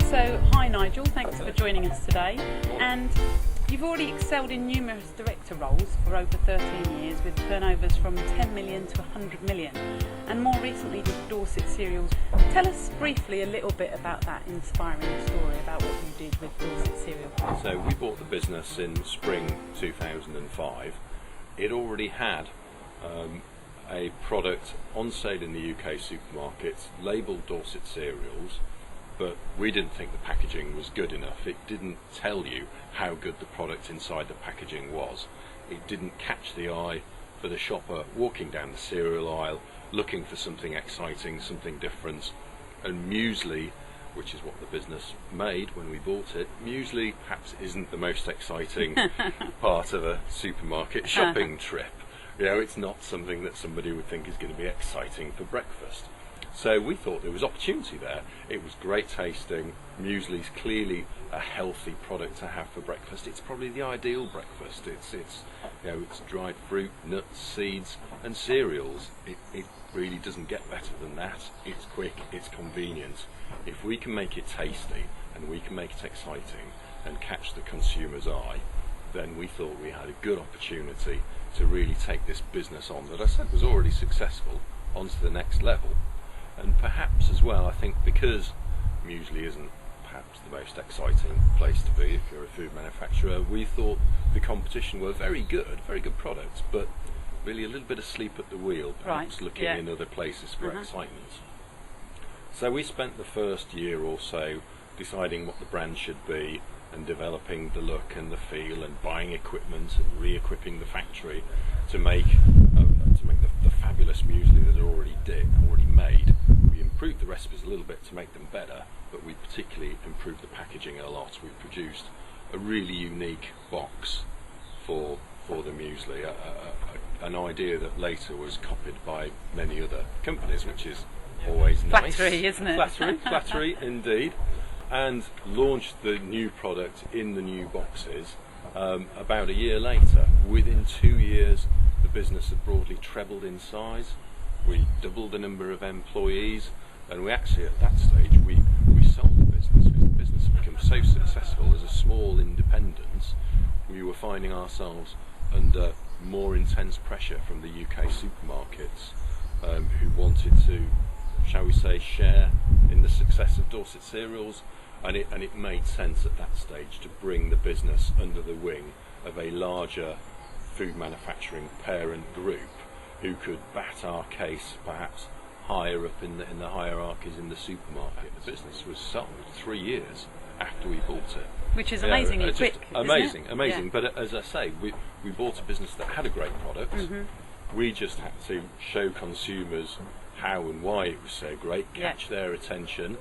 So, hi Nigel, thanks for joining us today. And you've already excelled in numerous director roles for over 13 years with turnovers from 10 million to 100 million, and more recently with Dorset Cereals. Tell us briefly a little bit about that inspiring story about what you did with Dorset Cereals. So we bought the business in spring 2005. It already had a product on sale in the UK supermarkets labelled Dorset Cereals, but we didn't think the packaging was good enough. It didn't tell you how good the product inside the packaging was. It didn't catch the eye for the shopper walking down the cereal aisle looking for something exciting, something different. And muesli, which is what the business made when we bought it, muesli perhaps isn't the most exciting part of a supermarket shopping trip. You know, it's not something that somebody would think is going to be exciting for breakfast. So we thought there was opportunity there. It was great tasting. Muesli's clearly a healthy product to have for breakfast. It's probably the ideal breakfast. It's dried fruit, nuts, seeds, and cereals. It really doesn't get better than that. It's quick, it's convenient. If we can make it tasty and we can make it exciting and catch the consumer's eye, then we thought we had a good opportunity to really take this business on that I said was already successful onto the next level. And perhaps as well, I think because muesli isn't perhaps the most exciting place to be if you're a food manufacturer, we thought the competition were very good products, but really a little bit asleep at the wheel, perhaps looking in other places for excitement. So we spent the first year or so deciding what the brand should be and developing the look and the feel and buying equipment and re-equipping the factory to make the fabulous muesli that are already made. We improved the recipes a little bit to make them better, but we particularly improved the packaging a lot. We produced a really unique box for the muesli, an idea that later was copied by many other companies, which is always nice. Flattery, isn't it? Flattery indeed. And launched the new product in the new boxes about a year later. Within 2 years, the business had broadly trebled in size. We doubled the number of employees, and we actually, at that stage, we sold the business because the business had become so successful as a small independent. We were finding ourselves under more intense pressure from the UK supermarkets who wanted to, shall we say, share in the success of Dorset Cereals, and it made sense at that stage to bring the business under the wing of a larger food manufacturing parent group who could bat our case perhaps higher up in the hierarchies in the supermarket. The business was sold 3 years after we bought it. Which is amazingly quick. Amazing. Yeah. But as I say, we bought a business that had a great product. We just had to show consumers how and why it was so great, catch their attention.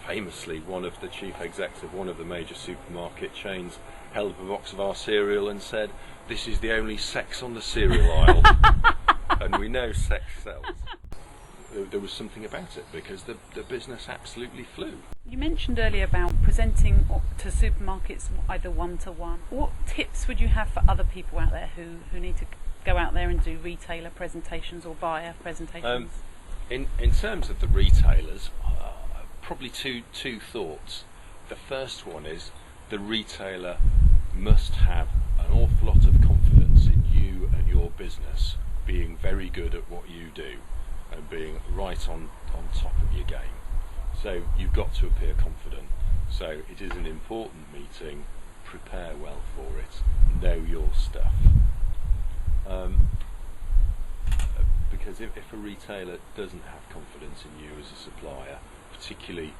Famously, one of the chief execs of one of the major supermarket chains held up a box of our cereal and said, "This is the only sex on the cereal aisle." And we know sex sells. There was something about it because the business absolutely flew. You mentioned earlier about presenting to supermarkets either one-to-one. What tips would you have for other people out there who need to go out there and do retailer presentations or buyer presentations? In terms of the retailers, probably two thoughts. The first one is the retailer must have an awful lot of confidence in you and your business being very good at what you do and being right on top of your game. So you've got to appear confident. So it is an important meeting. Prepare well for it. Know your stuff. Because if a retailer doesn't have confidence in you as a supplier, particularly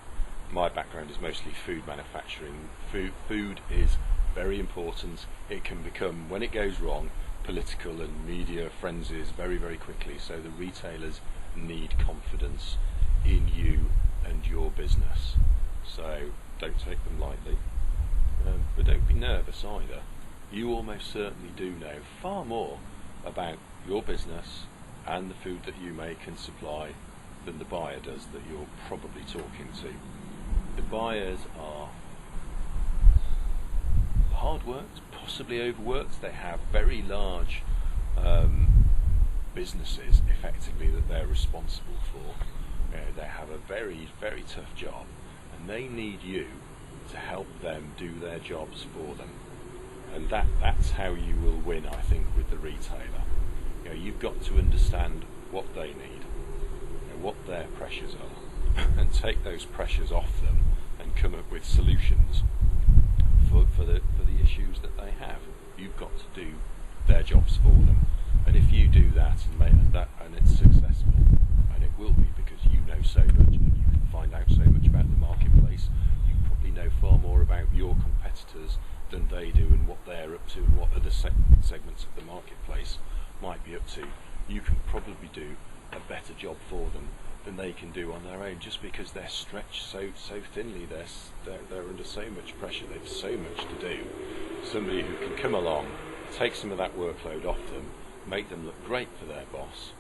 my background is mostly food manufacturing, food is very important. It can become, when it goes wrong, political and media frenzies very, very quickly. So the retailers need confidence in you and your business. So don't take them lightly, but don't be nervous either. You almost certainly do know far more about your business and the food that you make and supply than the buyer does that you're probably talking to. The buyers are hard worked, possibly overworked. They have very large businesses effectively that they're responsible for. They have a very, very tough job, and they need you to help them do their jobs for them. And that's how you will win, I think, with the retailer. You've got to understand what they need, what their pressures are, and take those pressures off them and come up with solutions for the issues that they have. You've got to do their jobs for them, and if you do that and it's successful, and it will be because you know so much and you can find out so much about the marketplace, you probably know far more about your competitors than they do and what they're up to and what other segments of the marketplace might be up to. You can probably do a better job for them than they can do on their own, just because they're stretched so thinly. They're under so much pressure. They've so much to do. Somebody who can come along, take some of that workload off them, make them look great for their boss.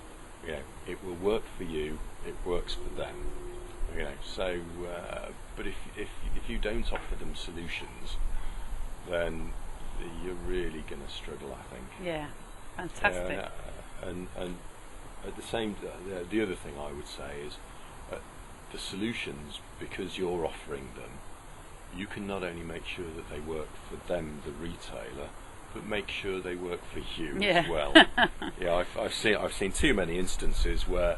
It will work for you. It works for them. But if you don't offer them solutions, then you're really going to struggle, I think. Yeah, fantastic. And at the same, the other thing I would say is the solutions, because you're offering them, you can not only make sure that they work for them, the retailer, but make sure they work for you as well. I've seen too many instances where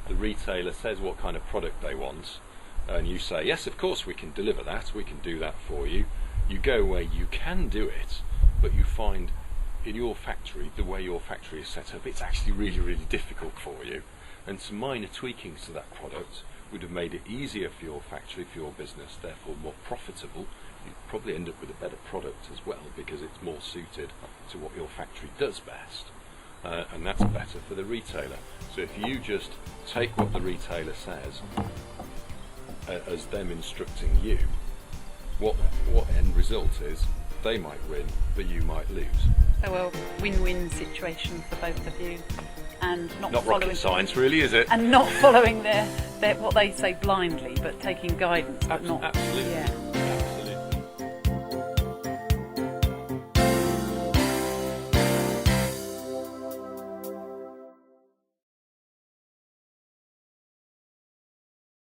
the retailer says what kind of product they want, and you say, yes, of course we can deliver that, we can do that for you. You go where you can do it, but you find in your factory, the way your factory is set up, it's actually really, really difficult for you. And some minor tweakings to that product would have made it easier for your factory, for your business, therefore more profitable. You'd probably end up with a better product as well, because it's more suited to what your factory does best. And that's better for the retailer. So if you just take what the retailer says as them instructing you, what end result is, they might win, but you might lose. So a win-win situation for both of you, and not following rocket science, really, is it? And not following their what they say blindly, but taking guidance, but not. Absolutely. Yeah.